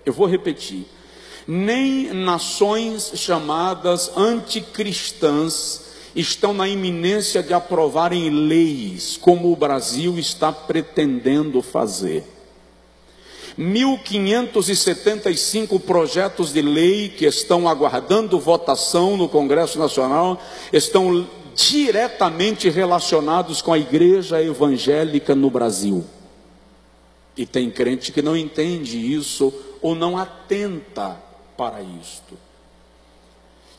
Eu vou repetir. Nem nações chamadas anticristãs estão na iminência de aprovarem leis, como o Brasil está pretendendo fazer. 1.575 projetos de lei que estão aguardando votação no Congresso Nacional estão diretamente relacionados com a igreja evangélica no Brasil. E tem crente que não entende isso ou não atenta para isto.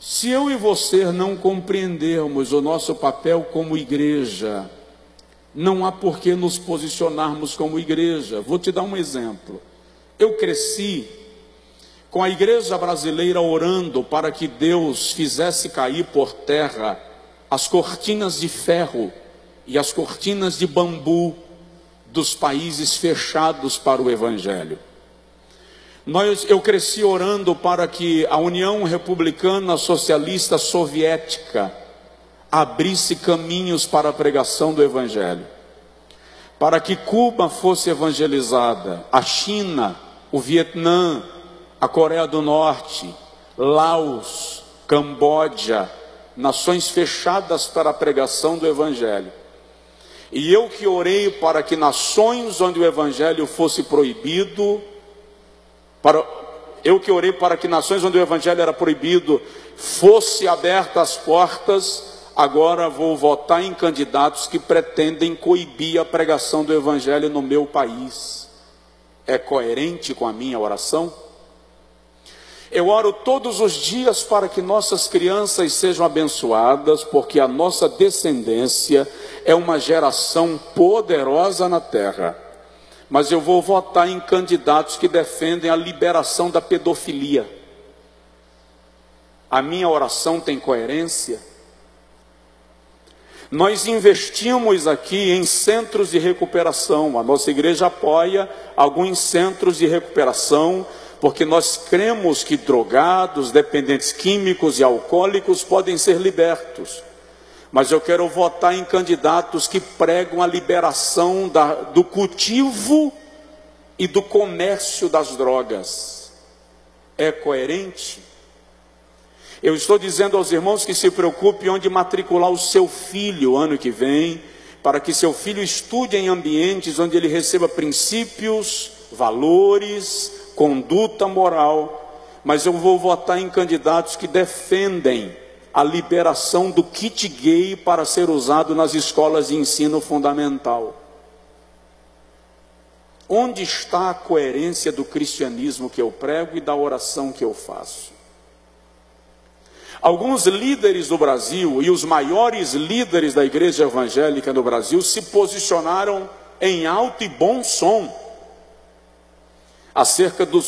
Se eu e você não compreendermos o nosso papel como igreja, não há por que nos posicionarmos como igreja. Vou te dar um exemplo. Eu cresci com a igreja brasileira orando para que Deus fizesse cair por terra as cortinas de ferro e as cortinas de bambu dos países fechados para o Evangelho. Eu cresci orando para que a União Republicana Socialista Soviética abrisse caminhos para a pregação do Evangelho, para que Cuba fosse evangelizada, a China, o Vietnã, a Coreia do Norte, Laos, Camboja, nações fechadas para a pregação do Evangelho. E eu que orei para que nações onde o Evangelho fosse proibido, eu que orei para que nações onde o Evangelho era proibido, fosse abertas as portas, agora vou votar em candidatos que pretendem coibir a pregação do Evangelho no meu país. É coerente com a minha oração? Eu oro todos os dias para que nossas crianças sejam abençoadas, porque a nossa descendência é uma geração poderosa na terra. Mas eu vou votar em candidatos que defendem a liberação da pedofilia. A minha oração tem coerência? Nós investimos aqui em centros de recuperação. A nossa igreja apoia alguns centros de recuperação, porque nós cremos que drogados, dependentes químicos e alcoólicos podem ser libertos. Mas eu quero votar em candidatos que pregam a liberação do cultivo e do comércio das drogas. É coerente? Eu estou dizendo aos irmãos que se preocupem onde matricular o seu filho ano que vem, para que seu filho estude em ambientes onde ele receba princípios, valores, conduta moral. Mas eu vou votar em candidatos que defendem a liberação do kit gay para ser usado nas escolas de ensino fundamental. Onde está a coerência do cristianismo que eu prego e da oração que eu faço? Alguns líderes do Brasil e os maiores líderes da igreja evangélica no Brasil se posicionaram em alto e bom som acerca do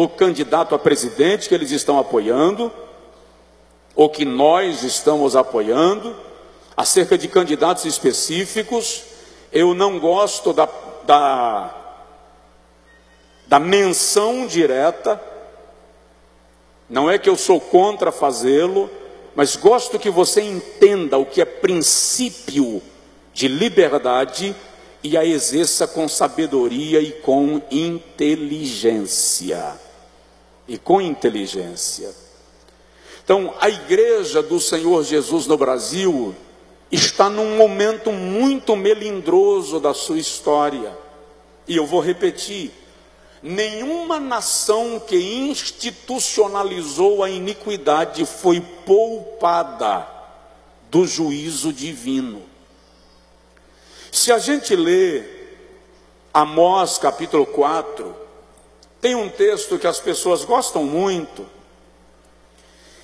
candidato a presidente que eles estão apoiando, ou que nós estamos apoiando, acerca de candidatos específicos. Eu não gosto da menção direta, não é que eu sou contra fazê-lo, mas gosto que você entenda o que é princípio de liberdade e a exerça com sabedoria e com inteligência. Então, a igreja do Senhor Jesus no Brasil está num momento muito melindroso da sua história. E eu vou repetir: nenhuma nação que institucionalizou a iniquidade foi poupada do juízo divino. Se a gente lê Amós capítulo 4, tem um texto que as pessoas gostam muito,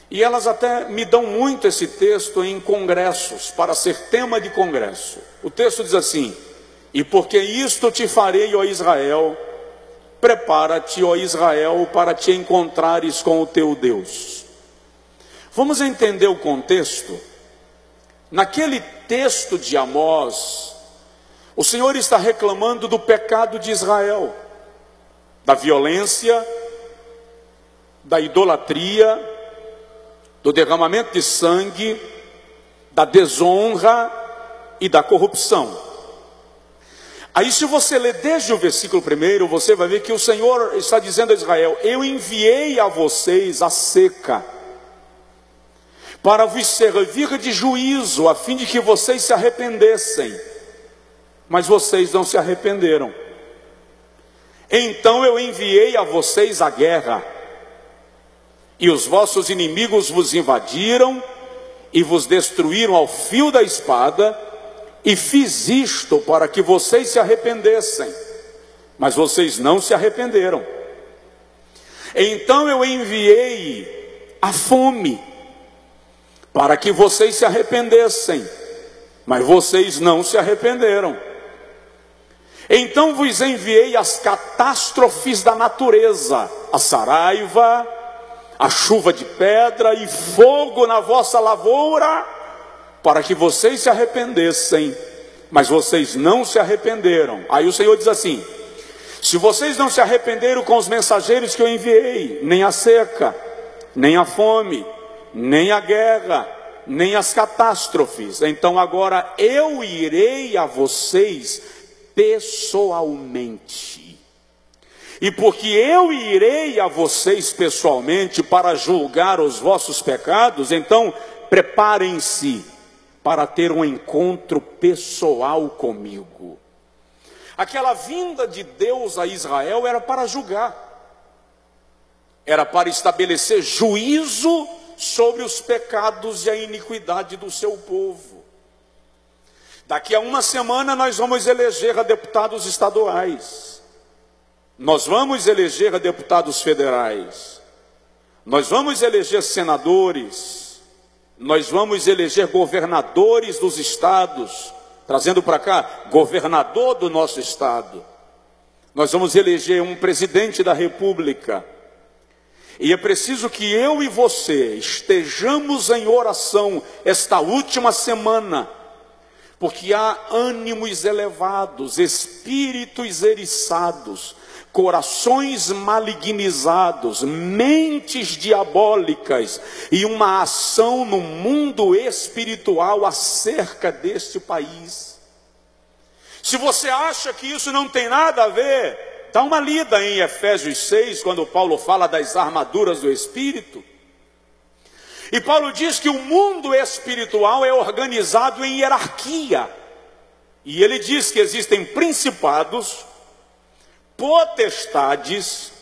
e elas até me dão muito esse texto em congressos, para ser tema de congresso. O texto diz assim: e porque isto te farei, ó Israel, prepara-te, ó Israel, para te encontrares com o teu Deus. Vamos entender o contexto. Naquele texto de Amós, o Senhor está reclamando do pecado de Israel, da violência, da idolatria, do derramamento de sangue, da desonra e da corrupção. Aí se você ler desde o versículo 1, você vai ver que o Senhor está dizendo a Israel: eu enviei a vocês a seca, para vos servir de juízo, a fim de que vocês se arrependessem. Mas vocês não se arrependeram. Então eu enviei a vocês a guerra, e os vossos inimigos vos invadiram, e vos destruíram ao fio da espada, e fiz isto para que vocês se arrependessem. Mas vocês não se arrependeram. Então eu enviei a fome, para que vocês se arrependessem, mas vocês não se arrependeram. Então vos enviei as catástrofes da natureza, a saraiva, a chuva de pedra e fogo na vossa lavoura, para que vocês se arrependessem, mas vocês não se arrependeram. Aí o Senhor diz assim: se vocês não se arrependeram com os mensageiros que eu enviei, nem a seca, nem a fome, nem a guerra, nem as catástrofes, então agora eu irei a vocês pessoalmente. E porque eu irei a vocês pessoalmente para julgar os vossos pecados, então preparem-se para ter um encontro pessoal comigo. Aquela vinda de Deus a Israel era para julgar, era para estabelecer juízo sobre os pecados e a iniquidade do seu povo. Daqui a uma semana nós vamos eleger a deputados estaduais, nós vamos eleger a deputados federais, nós vamos eleger senadores, nós vamos eleger governadores dos estados, trazendo para cá governador do nosso estado, nós vamos eleger um presidente da república. E é preciso que eu e você estejamos em oração esta última semana, porque há ânimos elevados, espíritos eriçados, corações malignizados, mentes diabólicas e uma ação no mundo espiritual acerca deste país. Se você acha que isso não tem nada a ver, dá uma lida em Efésios 6, quando Paulo fala das armaduras do Espírito. E Paulo diz que o mundo espiritual é organizado em hierarquia. E ele diz que existem principados, potestades,